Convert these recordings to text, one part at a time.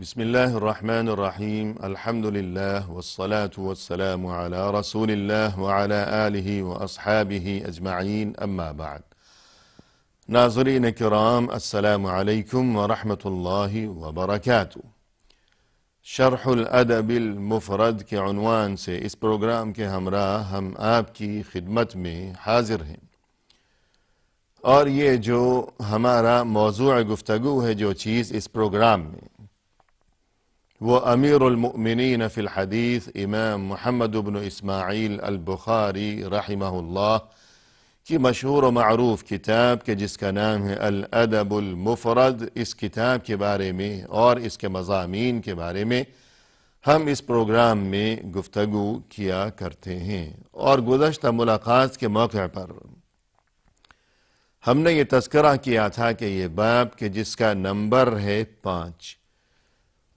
بسم الله الرحمن الرحيم الحمد لله والصلاة والسلام على رسول الله وعلى آله وأصحابه أجمعين أما بعد ناظرین کرام السلام علیکم ورحمۃ اللہ وبرکاتہ۔ شرح الادب المفرد کے عنوان سے اس پروگرام کے ہمراہ ہم آپ کی خدمت میں حاضر ہیں، اور یہ جو ہمارا موضوع گفتگو ہے، جو چیز اس پروگرام میں، وہ امیر المؤمنین فی الحدیث امام محمد بن اسماعیل البخاری رحمہ اللہ کی مشہور و معروف کتاب کے جس کا نام ہے الادب المفرد، اس کتاب کے بارے میں اور اس کے مضامین کے بارے میں ہم اس پروگرام میں گفتگو کیا کرتے ہیں۔ اور گزشتہ ملاقات کے موقع پر ہم نے یہ تذکرہ کیا تھا کہ یہ باب کے جس کا نمبر ہے 5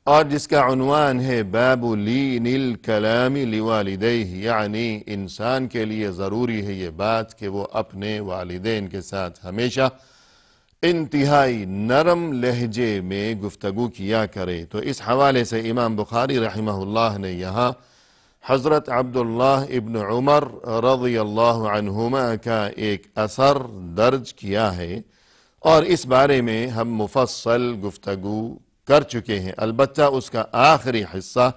اور جس کا عنوان ہے باب لین الکلام لوالدیہ، یعنی انسان کے لیے ضروری ہے یہ بات کہ وہ اپنے والدین کے ساتھ ہمیشہ انتہائی نرم لہجے میں گفتگو کیا کرے۔ تو اس حوالے سے امام بخاری رحمہ اللہ نے یہاں حضرت عبداللہ ابن عمر رضی اللہ عنہما کا ایک اثر درج کیا ہے، اور اس بارے میں ہم مفصل گفتگو کر چکے ہیں۔ البتہ اس کا آخری حصہ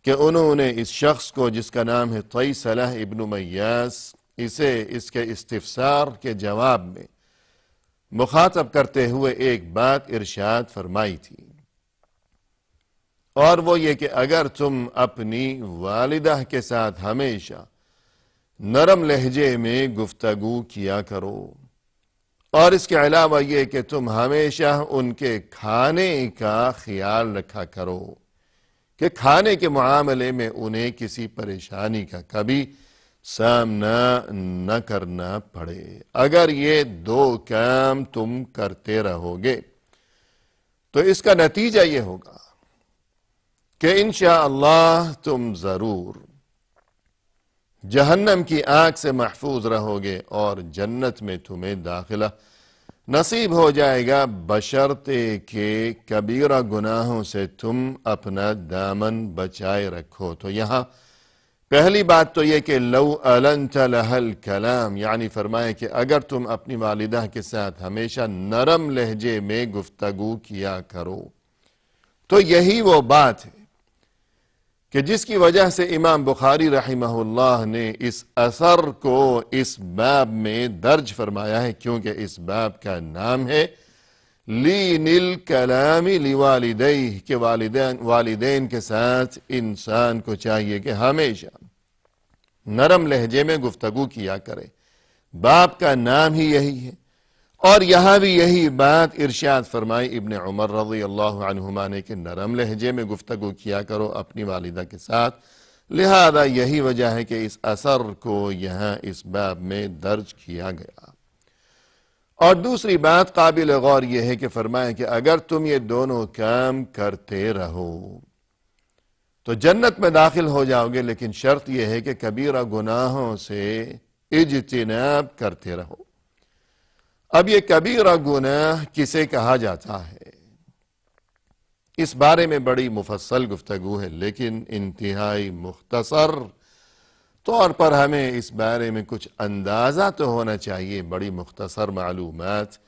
کہ انہوں نے اس شخص کو جس کا نام ہے طیسلہ ابن میاس، اسے اس کے استفسار کے جواب میں مخاطب کرتے ہوئے ایک بات ارشاد فرمائی تھی، اور وہ یہ کہ اگر تم اپنی والدہ کے ساتھ ہمیشہ نرم لہجے میں گفتگو کیا کرو، اور اس کے علاوہ یہ کہ تم ہمیشہ ان کے کھانے کا خیال رکھا کرو کہ کھانے کے معاملے میں انہیں کسی پریشانی کا کبھی سامنا نہ کرنا پڑے۔ اگر یہ 2 کام تم کرتے رہو گے تو اس کا نتیجہ یہ ہوگا کہ انشاءاللہ تم ضرور جہنم کی آگ سے محفوظ رہو گے اور جنت میں تمہیں داخلہ نصیب ہو جائے گا، بشرطے کہ کبیرہ گناہوں سے تم اپنا دامن بچائے رکھو۔ تو یہاں پہلی بات تو یہ کہ لو النت لها الکلام، یعنی فرمائے کہ اگر تم اپنی والدہ کے ساتھ ہمیشہ نرم لہجے میں گفتگو کیا کرو، تو یہی وہ بات ہے کہ جس کی وجہ سے امام بخاری رحمہ اللہ نے اس اثر کو اس باب میں درج فرمایا ہے، کیونکہ اس باب کا نام ہے لین الکلام لوالدیہ، کہ والدین کے ساتھ انسان کو چاہیے کہ ہمیشہ نرم لہجے میں گفتگو کیا کرے۔ باب کا نام ہی یہی ہے، اور یہاں بھی یہی بات ارشاد فرمائی ابن عمر رضی اللہ عنہما نے کہ نرم لہجے میں گفتگو کیا کرو اپنی والدہ کے ساتھ، لہذا یہی وجہ ہے کہ اس اثر کو یہاں اس باب میں درج کیا گیا۔ اور دوسری بات قابل غور یہ ہے کہ فرمایا کہ اگر تم یہ دونوں کام کرتے رہو تو جنت میں داخل ہو جاؤ گے، لیکن شرط یہ ہے کہ کبیرہ گناہوں سے اجتناب کرتے رہو۔ اب یہ کبیرہ گناہ کسے کہا جاتا ہے، اس بارے میں بڑی مفصل گفتگو ہے، لیکن انتہائی مختصر طور پر ہمیں اس بارے میں کچھ اندازہ تو ہونا چاہیے، بڑی مختصر معلومات۔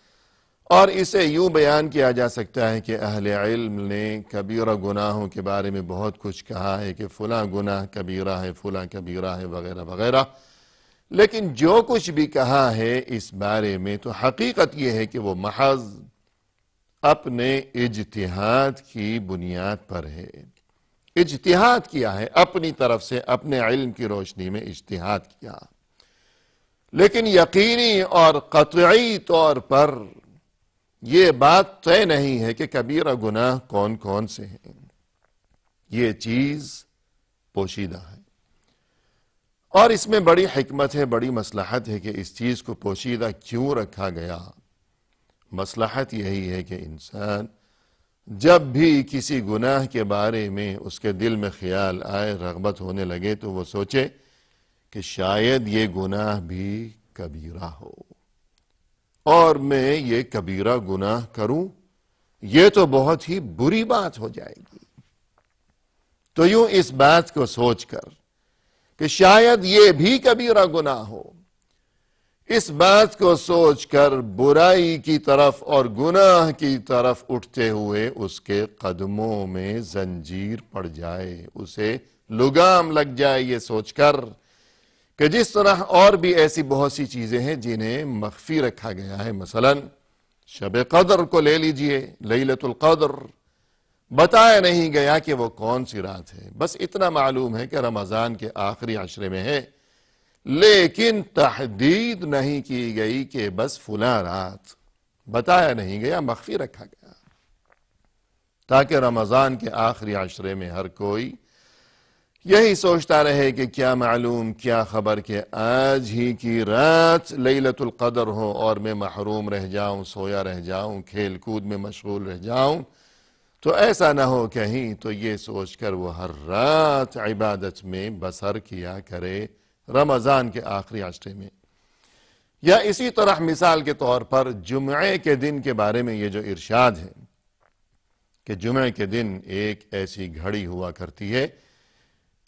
اور اسے یوں بیان کیا جا سکتا ہے کہ اہل علم نے کبیرہ گناہوں کے بارے میں بہت کچھ کہا ہے کہ فلاں گناہ کبیرہ ہے، فلاں کبیرہ ہے، وغیرہ وغیرہ، لیکن جو کچھ بھی کہا ہے اس بارے میں تو حقیقت یہ ہے کہ وہ محض اپنے اجتہاد کی بنیاد پر ہے۔ اجتہاد کیا ہے؟ اپنی طرف سے اپنے علم کی روشنی میں اجتہاد کیا، لیکن یقینی اور قطعی طور پر یہ بات طے نہیں ہے کہ کبیرہ گناہ کون کون سے ہیں۔ یہ چیز پوشیدہ ہے، اور اس میں بڑی حکمت ہے، بڑی مصلحت ہے کہ اس چیز کو پوشیدہ کیوں رکھا گیا۔ مصلحت یہی ہے کہ انسان جب بھی کسی گناہ کے بارے میں اس کے دل میں خیال آئے، رغبت ہونے لگے، تو وہ سوچے کہ شاید یہ گناہ بھی کبیرہ ہو، اور میں یہ کبیرہ گناہ کروں یہ تو بہت ہی بری بات ہو جائے گی۔ تو یوں اس بات کو سوچ کر کہ شاید یہ بھی کبیرہ گناہ ہو، اس بات کو سوچ کر برائی کی طرف اور گناہ کی طرف اٹھتے ہوئے اس کے قدموں میں زنجیر پڑ جائے، اسے لگام لگ جائے، یہ سوچ کر کہ جس طرح اور بھی ایسی بہت سی چیزیں ہیں جنہیں مخفی رکھا گیا ہے، مثلا شب قدر کو لے لیجئے، لیلۃ القدر بتایا نہیں گیا کہ وہ کون سی رات ہے، بس اتنا معلوم ہے کہ رمضان کے آخری عشرے میں ہے، لیکن تحدید نہیں کی گئی کہ بس فلاں رات، بتایا نہیں گیا، مخفی رکھا گیا تاکہ رمضان کے آخری عشرے میں ہر کوئی یہی سوچتا رہے کہ کیا معلوم، کیا خبر کہ آج ہی کی رات لیلۃ القدر ہو اور میں محروم رہ جاؤں، سویا رہ جاؤں، کھیل کود میں مشغول رہ جاؤں، تو ایسا نہ ہو کہیں تو یہ سوچ کر وہ ہر رات عبادت میں بسر کیا کرے رمضان کے آخری عشرے میں۔ یا اسی طرح مثال کے طور پر جمعے کے دن کے بارے میں یہ جو ارشاد ہے کہ جمعے کے دن ایک ایسی گھڑی ہوا کرتی ہے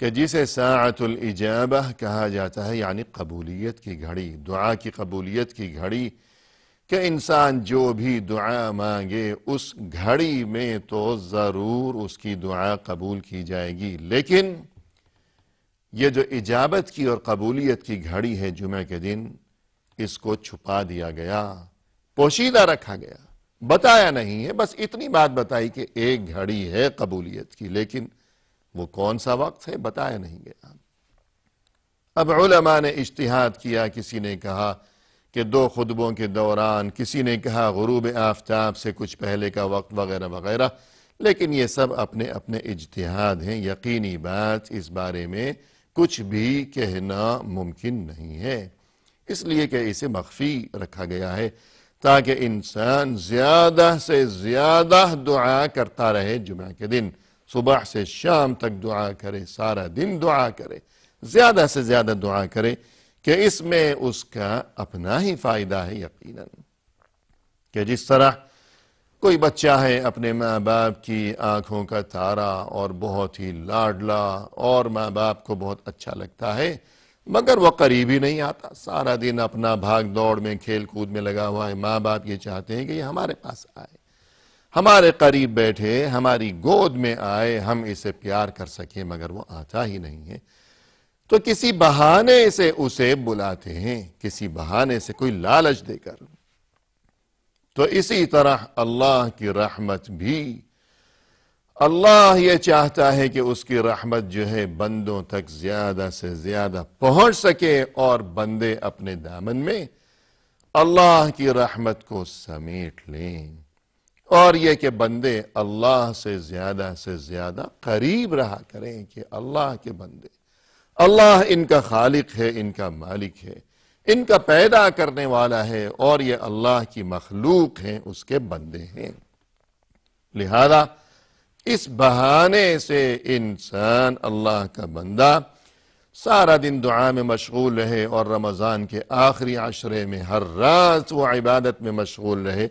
کہ جسے ساعت الاجابہ کہا جاتا ہے، یعنی قبولیت کی گھڑی، دعا کی قبولیت کی گھڑی، کہ انسان جو بھی دعا مانگے اس گھڑی میں تو ضرور اس کی دعا قبول کی جائے گی، لیکن یہ جو اجابت کی اور قبولیت کی گھڑی ہے جمعہ کے دن، اس کو چھپا دیا گیا، پوشیدہ رکھا گیا، بتایا نہیں ہے، بس اتنی بات بتائی کہ ایک گھڑی ہے قبولیت کی، لیکن وہ کون سا وقت ہے بتایا نہیں گیا۔ اب علماء نے اجتہاد کیا، کسی نے کہا کہ 2 خطبوں کے دوران، کسی نے کہا غروب آفتاب سے کچھ پہلے کا وقت وغیرہ وغیرہ، لیکن یہ سب اپنے اپنے اجتہاد ہیں، یقینی بات اس بارے میں کچھ بھی کہنا ممکن نہیں ہے، اس لیے کہ اسے مخفی رکھا گیا ہے تاکہ انسان زیادہ سے زیادہ دعا کرتا رہے جمعہ کے دن، صبح سے شام تک دعا کرے، سارا دن دعا کرے، زیادہ سے زیادہ دعا کرے کہ اس میں اس کا اپنا ہی فائدہ ہے یقیناً۔ کہ جس طرح کوئی بچہ ہے اپنے ماں باپ کی آنکھوں کا تارا اور بہت ہی لاڈلا اور ماں باپ کو بہت اچھا لگتا ہے، مگر وہ قریب ہی نہیں آتا، سارا دن اپنا بھاگ دوڑ میں کھیل کود میں لگا ہوا ہے، ماں باپ یہ چاہتے ہیں کہ یہ ہمارے پاس آئے، ہمارے قریب بیٹھے، ہماری گود میں آئے، ہم اسے پیار کر سکیں، مگر وہ آتا ہی نہیں ہے، تو کسی بہانے سے اسے بلاتے ہیں، کسی بہانے سے، کوئی لالچ دے کر۔ تو اسی طرح اللہ کی رحمت بھی، اللہ یہ چاہتا ہے کہ اس کی رحمت جو ہے بندوں تک زیادہ سے زیادہ پہنچ سکے اور بندے اپنے دامن میں اللہ کی رحمت کو سمیٹ لیں، اور یہ کہ بندے اللہ سے زیادہ قریب رہا کریں کہ اللہ کے بندے، اللہ ان کا خالق ہے، ان کا مالک ہے، ان کا پیدا کرنے والا ہے، اور یہ اللہ کی مخلوق ہیں، اس کے بندے ہیں۔ لہذا اس بہانے سے انسان، اللہ کا بندہ، سارا دن دعا میں مشغول رہے اور رمضان کے آخری عشرے میں ہر رات وہ عبادت میں مشغول رہے،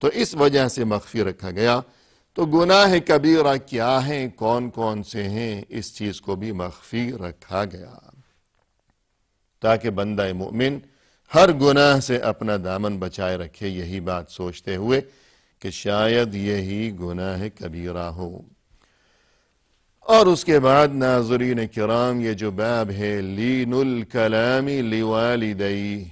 تو اس وجہ سے مخفی رکھا گیا۔ تو گناہ کبیرہ کیا ہیں، کون کون سے ہیں، اس چیز کو بھی مخفی رکھا گیا تاکہ بندہ مومن ہر گناہ سے اپنا دامن بچائے رکھے، یہی بات سوچتے ہوئے کہ شاید یہی گناہ کبیرہ ہو۔ اور اس کے بعد ناظرین کرام، یہ جو باب ہے لین الکلام لوالدیہ،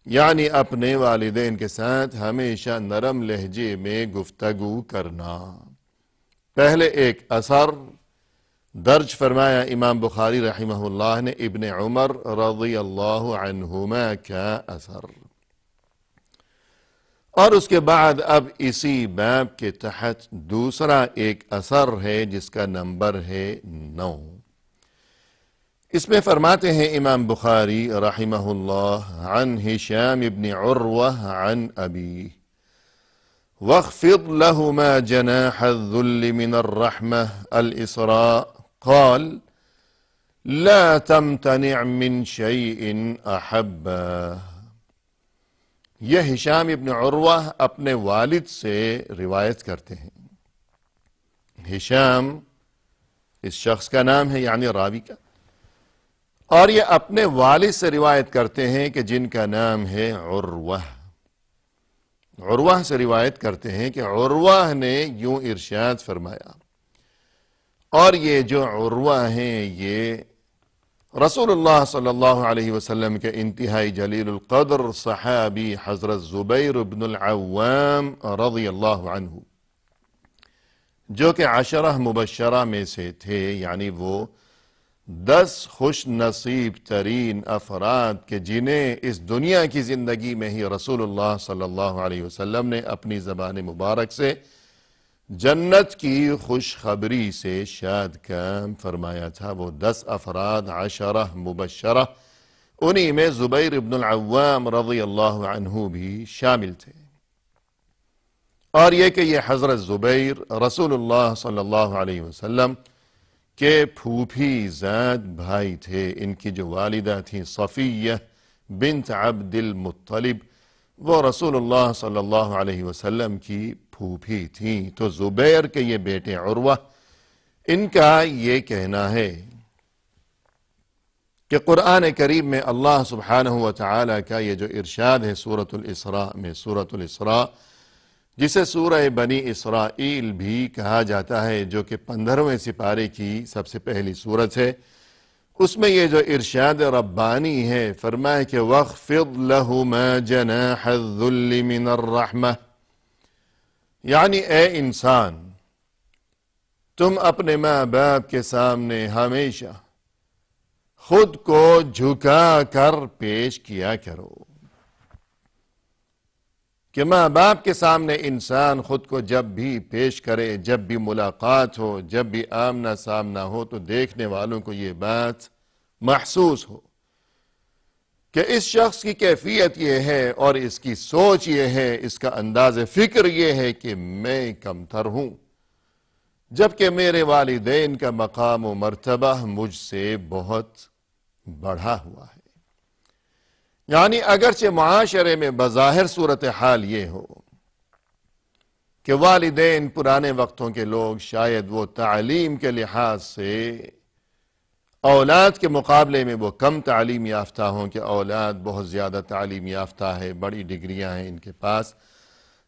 یعنی اپنے والدین کے ساتھ ہمیشہ نرم لہجے میں گفتگو کرنا۔ پہلے ایک اثر درج فرمایا امام بخاری رحمہ اللہ نے ابن عمر رضی اللہ عنہما کا اثر، اور اس کے بعد اب اسی باب کے تحت دوسرا ایک اثر ہے جس کا نمبر ہے 9۔ اس میں فرماتے ہیں امام بخاری رحمہ اللہ عن ہشام بن عروہ عن ابی واخفض لهما جناح الذل من الرحمة الإسراء قال لا تمتنع من شيء أحبه یہ ہشام ابن عروہ اپنے والد سے روایت کرتے ہیں۔ ہشام اس شخص کا نام ہے، یعنی راوی کا، اور یہ اپنے والد سے روایت کرتے ہیں کہ جن کا نام ہے عروہ۔ عروہ سے روایت کرتے ہیں کہ عروہ نے یوں ارشاد فرمایا، اور یہ جو عروہ ہیں یہ رسول اللہ صلی اللہ علیہ وسلم کے انتہائی جلیل القدر صحابی حضرت زبیر بن العوام رضی اللہ عنہ، جو کہ 10 مبشرہ میں سے تھے، یعنی وہ 10 خوش نصیب ترین افراد کہ جنہیں اس دنیا کی زندگی میں ہی رسول اللہ صلی اللہ علیہ وسلم نے اپنی زبان مبارک سے جنت کی خوشخبری سے شاد کام فرمایا تھا۔ وہ 10 افراد 10 مبشرہ، انہی میں زبیر ابن العوام رضی اللہ عنہ بھی شامل تھے۔ اور یہ کہ یہ حضرت زبیر رسول اللہ صلی اللہ علیہ وسلم کے پھوپھی زاد بھائی تھے۔ ان کی جو والدہ تھیں صفیہ بنت عبد المطلب، وہ رسول اللہ صلی اللہ علیہ وسلم کی پھوپھی تھیں۔ تو زبیر کے یہ بیٹے عروہ، ان کا یہ کہنا ہے کہ قرآن کریم میں اللہ سبحانہ وتعالی کا یہ جو ارشاد ہے سورۃ الاسراء میں، سورۃ الاسراء جسے سورہ بنی اسرائیل بھی کہا جاتا ہے، جو کہ 15ویں سپارے کی سب سے پہلی سورت ہے، اس میں یہ جو ارشاد ربانی ہے، فرمائے کہ وَاخْفِضْ لَهُمَا جَنَاحَ الذُّلِّ مِنَ الرَّحْمَةِ، یعنی اے انسان تم اپنے ماں باپ کے سامنے ہمیشہ خود کو جھکا کر پیش کیا کرو، کہ ماں باپ کے سامنے انسان خود کو جب بھی پیش کرے، جب بھی ملاقات ہو، جب بھی آمنا سامنا ہو، تو دیکھنے والوں کو یہ بات محسوس ہو کہ اس شخص کی کیفیت یہ ہے اور اس کی سوچ یہ ہے، اس کا انداز فکر یہ ہے کہ میں کمتر ہوں، جبکہ میرے والدین کا مقام و مرتبہ مجھ سے بہت بڑھا ہوا ہے۔ یعنی اگرچہ معاشرے میں بظاہر صورتحال یہ ہو کہ والدین پرانے وقتوں کے لوگ شاید وہ تعلیم کے لحاظ سے اولاد کے مقابلے میں وہ کم تعلیم یافتہ ہوں، کہ اولاد بہت زیادہ تعلیم یافتہ ہے، بڑی ڈگریاں ہیں ان کے پاس،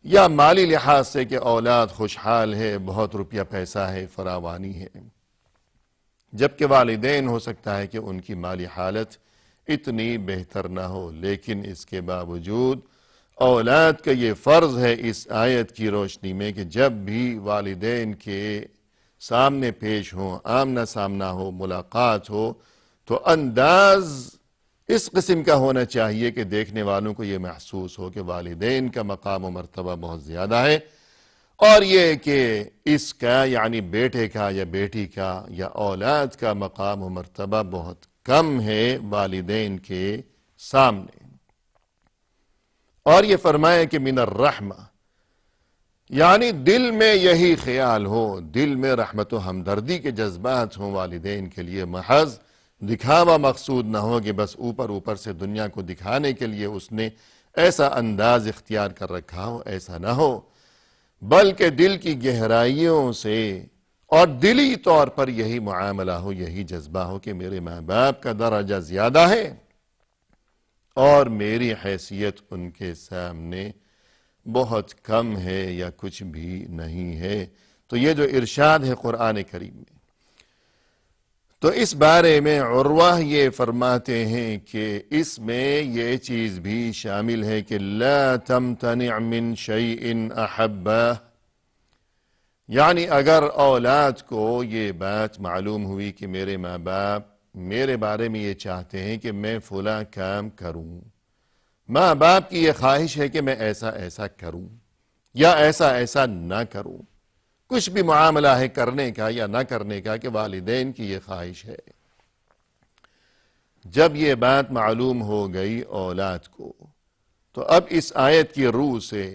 یا مالی لحاظ سے کہ اولاد خوشحال ہے، بہت روپیہ پیسہ ہے، فراوانی ہے، جبکہ والدین ہو سکتا ہے کہ ان کی مالی حالت اتنی بہتر نہ ہو، لیکن اس کے باوجود اولاد کا یہ فرض ہے اس آیت کی روشنی میں کہ جب بھی والدین کے سامنے پیش ہوں، آمنا سامنا ہو، ملاقات ہو، تو انداز اس قسم کا ہونا چاہیے کہ دیکھنے والوں کو یہ محسوس ہو کہ والدین کا مقام و مرتبہ بہت زیادہ ہے، اور یہ کہ اس کا یعنی بیٹے کا یا بیٹی کا یا اولاد کا مقام و مرتبہ بہت کم ہے والدین کے سامنے۔ اور یہ فرمائے کہ من الرحمہ، یعنی دل میں یہی خیال ہو، دل میں رحمت و ہمدردی کے جذبات ہوں والدین کے لیے، محض دکھاوا مقصود نہ ہو کہ بس اوپر سے دنیا کو دکھانے کے لیے اس نے ایسا انداز اختیار کر رکھا ہو، ایسا نہ ہو، بلکہ دل کی گہرائیوں سے اور دلی طور پر یہی معاملہ ہو، یہی جذبہ ہو کہ میرے ماں باپ کا درجہ زیادہ ہے اور میری حیثیت ان کے سامنے بہت کم ہے یا کچھ بھی نہیں ہے۔ تو یہ جو ارشاد ہے قرآن کریم میں، تو اس بارے میں عروہ یہ فرماتے ہیں کہ اس میں یہ چیز بھی شامل ہے کہ لا تمتنع من شیء احبہ، یعنی اگر اولاد کو یہ بات معلوم ہوئی کہ میرے ماں باپ میرے بارے میں یہ چاہتے ہیں کہ میں فلاں کام کروں، ماں باپ کی یہ خواہش ہے کہ میں ایسا ایسا کروں یا ایسا ایسا نہ کروں، کچھ بھی معاملہ ہے کرنے کا یا نہ کرنے کا کہ والدین کی یہ خواہش ہے، جب یہ بات معلوم ہو گئی اولاد کو، تو اب اس آیت کی روح سے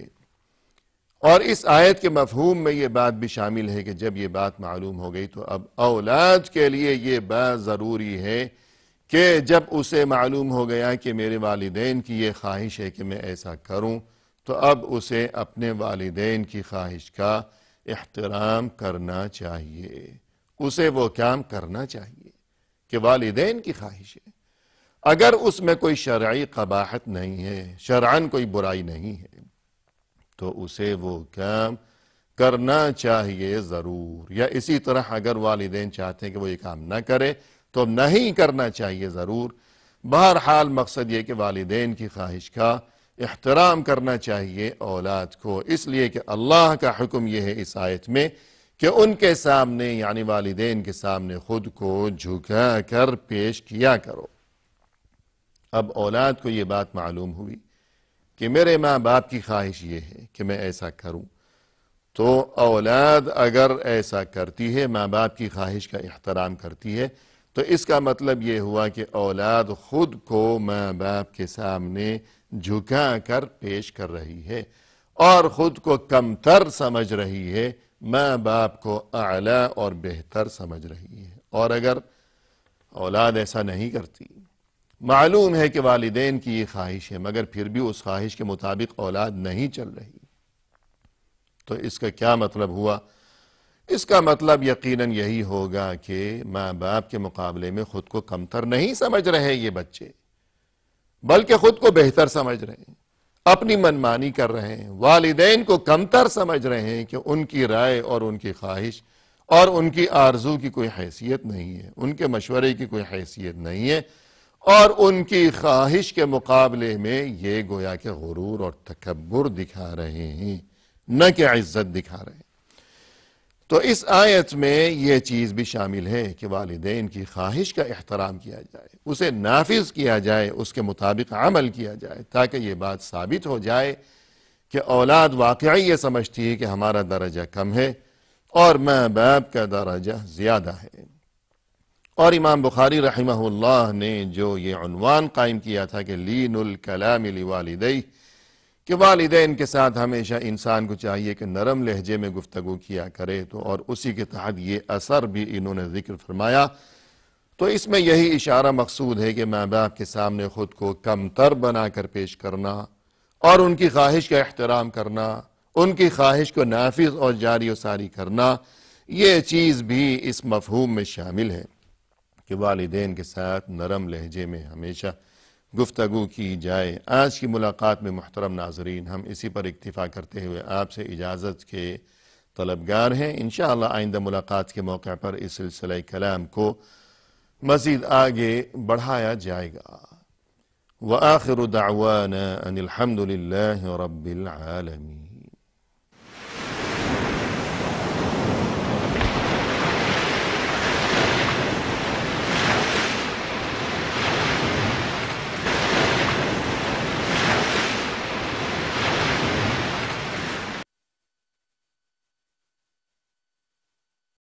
اور اس آیت کے مفہوم میں یہ بات بھی شامل ہے کہ جب یہ بات معلوم ہو گئی تو اب اولاد کے لیے یہ بات ضروری ہے کہ جب اسے معلوم ہو گیا کہ میرے والدین کی یہ خواہش ہے کہ میں ایسا کروں، تو اب اسے اپنے والدین کی خواہش کا احترام کرنا چاہیے، اسے وہ کام کرنا چاہیے کہ والدین کی خواہش ہے۔ اگر اس میں کوئی شرعی قباحت نہیں ہے، شرعاً کوئی برائی نہیں ہے، تو اسے وہ کام کرنا چاہیے ضرور۔ یا اسی طرح اگر والدین چاہتے ہیں کہ وہ یہ کام نہ کرے تو نہیں کرنا چاہیے ضرور۔ بہرحال مقصد یہ کہ والدین کی خواہش کا احترام کرنا چاہیے اولاد کو، اس لیے کہ اللہ کا حکم یہ ہے اس آیت میں کہ ان کے سامنے یعنی والدین کے سامنے خود کو جھکا کر پیش کیا کرو۔ اب اولاد کو یہ بات معلوم ہوئی کہ میرے ماں باپ کی خواہش یہ ہے کہ میں ایسا کروں، تو اولاد اگر ایسا کرتی ہے، ماں باپ کی خواہش کا احترام کرتی ہے، تو اس کا مطلب یہ ہوا کہ اولاد خود کو ماں باپ کے سامنے جھکا کر پیش کر رہی ہے اور خود کو کمتر سمجھ رہی ہے، ماں باپ کو اعلیٰ اور بہتر سمجھ رہی ہے۔ اور اگر اولاد ایسا نہیں کرتی، معلوم ہے کہ والدین کی یہ خواہش ہے مگر پھر بھی اس خواہش کے مطابق اولاد نہیں چل رہی، تو اس کا کیا مطلب ہوا؟ اس کا مطلب یقیناً یہی ہوگا کہ ماں باپ کے مقابلے میں خود کو کمتر نہیں سمجھ رہے یہ بچے، بلکہ خود کو بہتر سمجھ رہے ہیں، اپنی منمانی کر رہے ہیں، والدین کو کمتر سمجھ رہے ہیں کہ ان کی رائے اور ان کی خواہش اور ان کی آرزو کی کوئی حیثیت نہیں ہے، ان کے مشورے کی کوئی حیثیت نہیں ہے، اور ان کی خواہش کے مقابلے میں یہ گویا کہ غرور اور تکبر دکھا رہے ہیں، نہ کہ عزت دکھا رہے ہیں۔ تو اس آیت میں یہ چیز بھی شامل ہے کہ والدین کی خواہش کا احترام کیا جائے، اسے نافذ کیا جائے، اس کے مطابق عمل کیا جائے، تاکہ یہ بات ثابت ہو جائے کہ اولاد واقعی یہ سمجھتی ہے کہ ہمارا درجہ کم ہے اور ماں باپ کا درجہ زیادہ ہے۔ اور امام بخاری رحمہ اللہ نے جو یہ عنوان قائم کیا تھا کہ لین الکلام لوالدیہ، کہ والدین کے ساتھ ہمیشہ انسان کو چاہیے کہ نرم لہجے میں گفتگو کیا کرے، تو اور اسی کے تحت یہ اثر بھی انہوں نے ذکر فرمایا، تو اس میں یہی اشارہ مقصود ہے کہ ماں باپ کے سامنے خود کو کمتر بنا کر پیش کرنا اور ان کی خواہش کا احترام کرنا، ان کی خواہش کو نافذ اور جاری و ساری کرنا، یہ چیز بھی اس مفہوم میں شامل ہے کہ والدین کے ساتھ نرم لہجے میں ہمیشہ گفتگو کی جائے۔ آج کی ملاقات میں محترم ناظرین ہم اسی پر اکتفا کرتے ہوئے آپ سے اجازت کے طلبگار ہیں۔ انشاءاللہ آئندہ ملاقات کے موقع پر اس سلسلہ کلام کو مزید آگے بڑھایا جائے گا۔ وآخر دعوانا ان الحمد للہ رب العالمین۔